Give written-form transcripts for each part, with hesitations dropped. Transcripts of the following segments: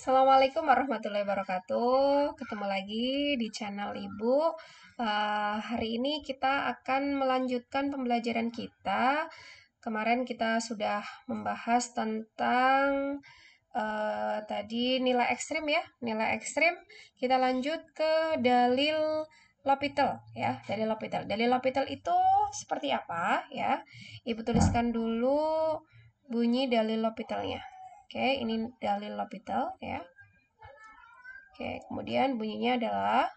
Assalamualaikum warahmatullahi wabarakatuh. Ketemu lagi di channel Ibu. Hari ini kita akan melanjutkan pembelajaran kita. Kemarin kita sudah membahas tentang tadi nilai ekstrim ya, nilai ekstrim. Kita lanjut ke dalil L'Hopital ya, dalil L'Hopital. Dalil L'Hopital itu seperti apa ya? Ibu tuliskan dulu bunyi dalil L'Hopitalnya. Oke, ini dalil L'Hopital ya. Oke, kemudian bunyinya adalah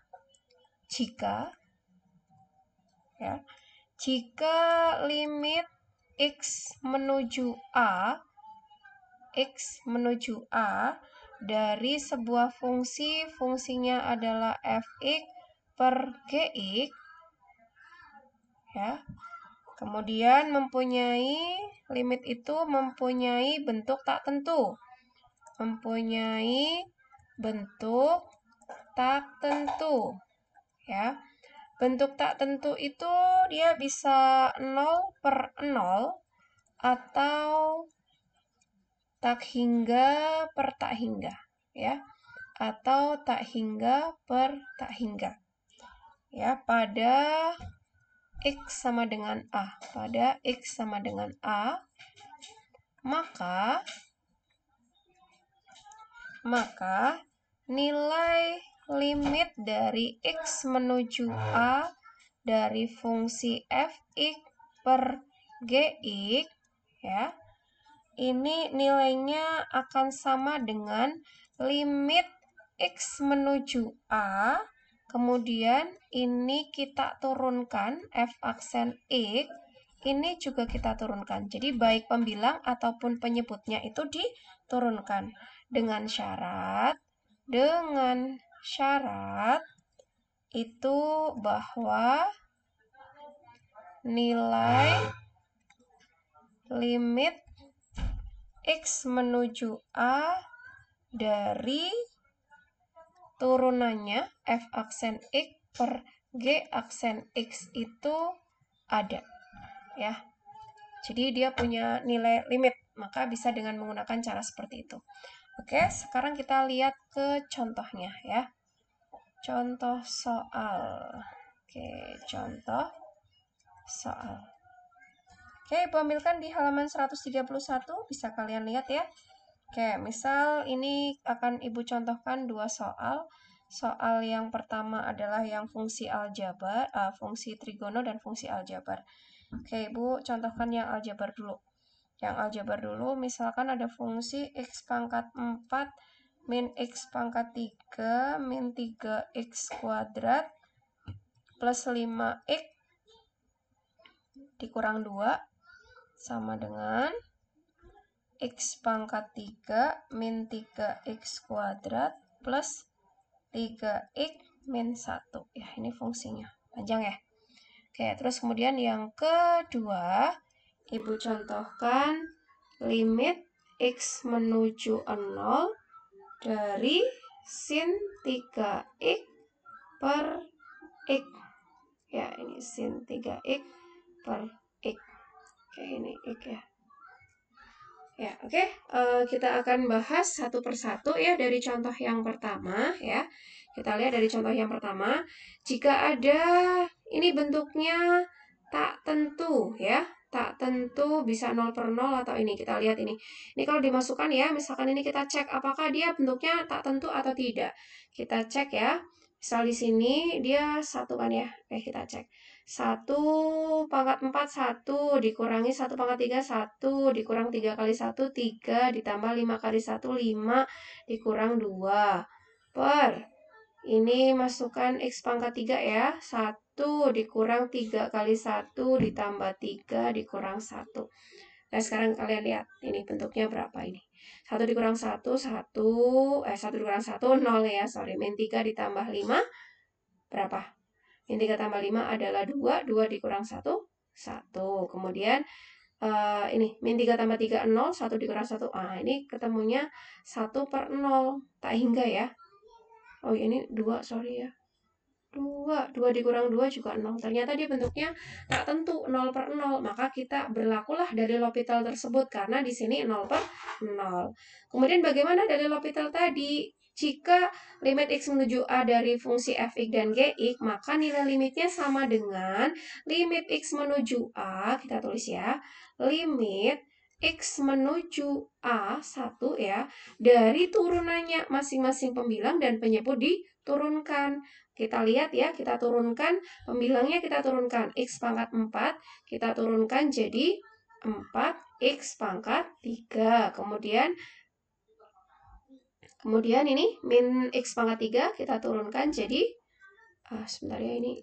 jika ya, jika limit x menuju A dari sebuah fungsinya adalah fx per gx ya. Kemudian limit itu mempunyai bentuk tak tentu. Ya. Bentuk tak tentu itu dia bisa 0/0 atau tak hingga per tak hingga ya, atau tak hingga per tak hingga ya, pada x sama dengan A, maka nilai limit dari x menuju A dari fungsi fx per gx ya, ini nilainya akan sama dengan limit x menuju A, kemudian ini kita turunkan f aksen x, ini juga kita turunkan. Jadi baik pembilang ataupun penyebutnya itu diturunkan dengan syarat itu bahwa nilai limit x menuju A dari turunannya f aksen x per g aksen x itu ada ya. Jadi dia punya nilai limit, maka bisa dengan menggunakan cara seperti itu. Oke, sekarang kita lihat ke contohnya ya. Contoh soal. Oke, contoh soal. Oke, Ibu ambilkan di halaman 131, bisa kalian lihat ya. Oke, misal ini akan Ibu contohkan dua soal. Soal yang pertama adalah yang fungsi aljabar, fungsi trigono dan fungsi aljabar. Oke, Ibu contohkan yang aljabar dulu. Yang aljabar dulu, misalkan ada fungsi x pangkat 4 min x pangkat 3 min 3x kuadrat plus 5x dikurang 2 sama dengan x pangkat 3 min 3x kuadrat plus 3x min 1. Ya, ini fungsinya. Panjang ya. Oke, terus kemudian yang kedua, Ibu contohkan limit x menuju 0 dari sin 3x per x. Ya, ini sin 3x per x. Oke, ini x ya. Ya, oke. Kita akan bahas satu persatu ya dari contoh yang pertama ya. Kita lihat dari contoh yang pertama. Jika ada, ini bentuknya tak tentu ya. Tak tentu bisa 0/0 atau ini. Kita lihat ini. Ini kalau dimasukkan ya, misalkan ini kita cek apakah dia bentuknya tak tentu atau tidak. Kita cek ya. Misal di sini dia 1 kan ya. Oke, kita cek. 1 pangkat 4 1 dikurangi 1 pangkat 3 1 dikurang 3 kali 1 3 ditambah 5 kali 1 5 dikurang 2 per ini masukkan x pangkat 3 ya, 1 dikurang 3 kali 1 ditambah 3 dikurang 1. Nah, sekarang kalian lihat ini bentuknya berapa ini. 1 dikurang 1 1 dikurang 1 0 ya, sorry. Min 3 ditambah 5 berapa? Min 3 tambah 5 adalah 2, 2 dikurang 1 1. Kemudian ini min 3 tambah 3 0, 1 dikurang 1. Ini ketemunya 1/0, tak hingga ya. Oh, ini 2, sorry ya. 2 dikurang 2 juga 0. Ternyata dia bentuknya tak tentu, 0/0. Maka kita berlakulah dari L'Hopital tersebut karena di sini 0/0. Kemudian bagaimana dari L'Hopital tadi? Jika limit x menuju a dari fungsi fx dan gx, maka nilai limitnya sama dengan limit x menuju a, kita tulis ya, limit x menuju a 1 ya, dari turunannya masing-masing pembilang dan penyebut diturunkan. Kita lihat ya, kita turunkan, pembilangnya kita turunkan, x pangkat 4, kita turunkan jadi 4x pangkat 3. Kemudian ini min x pangkat 3 kita turunkan jadi sebentar ya, ini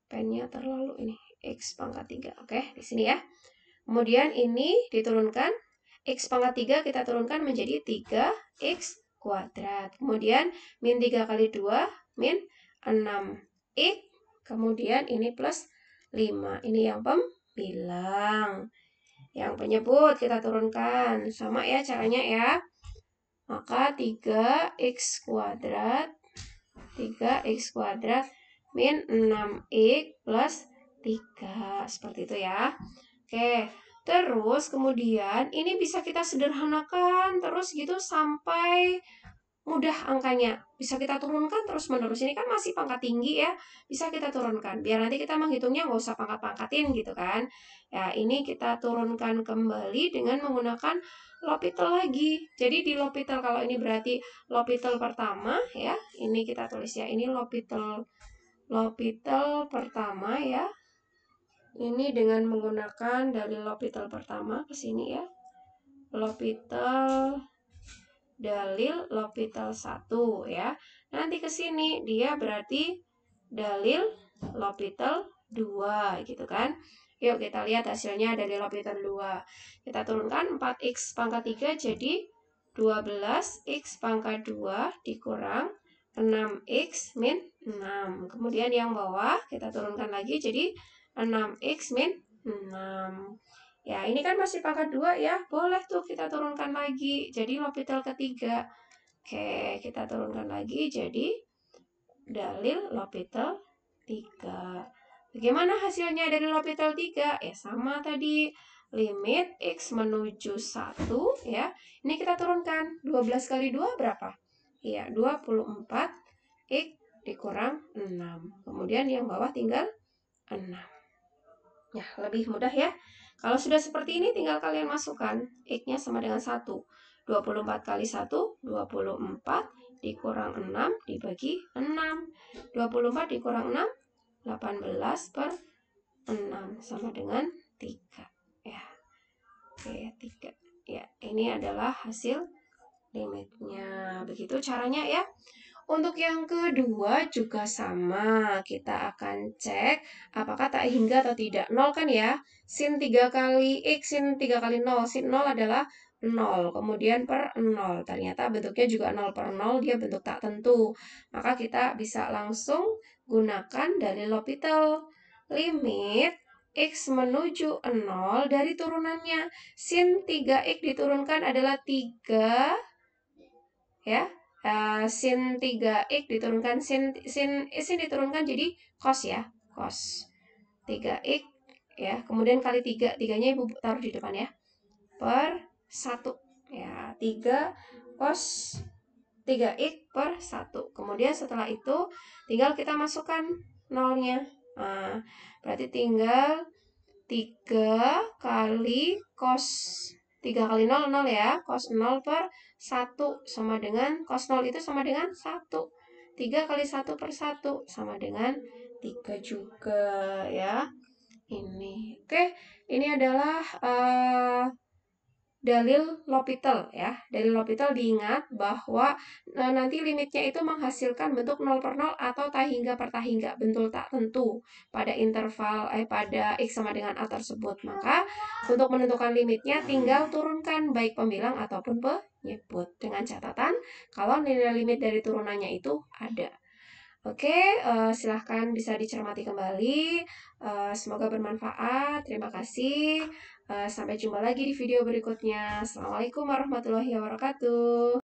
pennya terlalu ini, x pangkat 3. Oke, di sini ya. Kemudian ini diturunkan, x pangkat 3 kita turunkan menjadi 3x kuadrat. Kemudian min 3 kali 2 min 6x. Kemudian ini plus 5. Ini yang pembilang. Yang penyebut kita turunkan. Sama ya caranya ya. Maka 3x kuadrat min 6x plus 3. Seperti itu ya. Oke, terus kemudian ini bisa kita sederhanakan terus gitu sampai mudah angkanya. Bisa kita turunkan terus menerus. Ini kan masih pangkat tinggi ya. Bisa kita turunkan. Biar nanti kita menghitungnya nggak usah pangkat-pangkatin gitu kan. Ya, ini kita turunkan kembali dengan menggunakan L'Hopital lagi. Jadi di L'Hopital, kalau ini berarti L'Hopital pertama ya. Ini kita tulis ya. Ini L'Hopital pertama ya. Ini dengan menggunakan dari L'Hopital pertama ke sini ya. L'Hopital dalil L'Hopital 1 ya. Nanti ke sini dia berarti dalil L'Hopital 2 gitu kan. Yuk kita lihat hasilnya dari L'Hopital 2. Kita turunkan 4x pangkat 3 jadi 12x pangkat 2 dikurang 6x min 6. Kemudian yang bawah kita turunkan lagi jadi 6x min 6. Ya, ini kan masih pangkat 2 ya. Boleh tuh kita turunkan lagi. Jadi L'Hopital ketiga. Oke, kita turunkan lagi jadi dalil L'Hopital 3. Bagaimana hasilnya dari L'Hopital 3? Ya sama tadi. Limit x menuju 1 ya. Ini kita turunkan. 12 kali 2 berapa? Iya, 24 x dikurang 6. Kemudian yang bawah tinggal 6. Ya, lebih mudah ya. Kalau sudah seperti ini tinggal kalian masukkan. X-nya sama dengan 1. 24 kali 1, 24 dikurang 6 dibagi 6. 24 dikurang 6, 18 per 6 sama dengan 3. Ya. Oke, 3. Ya, ini adalah hasil limitnya. Begitu caranya ya. Untuk yang kedua juga sama. Kita akan cek apakah tak hingga atau tidak. 0 kan ya. Sin 3 kali X, sin 3 kali 0. Sin 0 adalah 0. Kemudian per 0. Ternyata bentuknya juga 0/0. Dia bentuk tak tentu. Maka kita bisa langsung gunakan dari L'Hopital. Limit X menuju 0 dari turunannya. Sin 3X diturunkan adalah 3. Ya. Sin 3x diturunkan sin diturunkan jadi cos ya, cos 3x ya, kemudian kali 3, 3-nya Ibu taruh di depan ya, per 1 ya, 3 cos 3x per 1. Kemudian setelah itu tinggal kita masukkan nolnya. Nah, berarti tinggal 3 kali cos 3 kali 0, 0 ya. Cos 0 per 1 sama dengan, cos 0 itu sama dengan 1. 3 kali 1 per 1 sama dengan 3 juga ya. Ini. Oke, ini adalah dalil L'Hopital ya. Dalil L'Hopital diingat bahwa nanti limitnya itu menghasilkan bentuk 0/0 atau tak hingga per tak hingga, bentuk tak tentu pada interval pada X sama dengan A tersebut. Maka untuk menentukan limitnya tinggal turunkan baik pembilang ataupun penyebut dengan catatan kalau nilai limit dari turunannya itu ada. Oke, silahkan bisa dicermati kembali. Semoga bermanfaat. Terima kasih. Sampai jumpa lagi di video berikutnya. Assalamualaikum warahmatullahi wabarakatuh.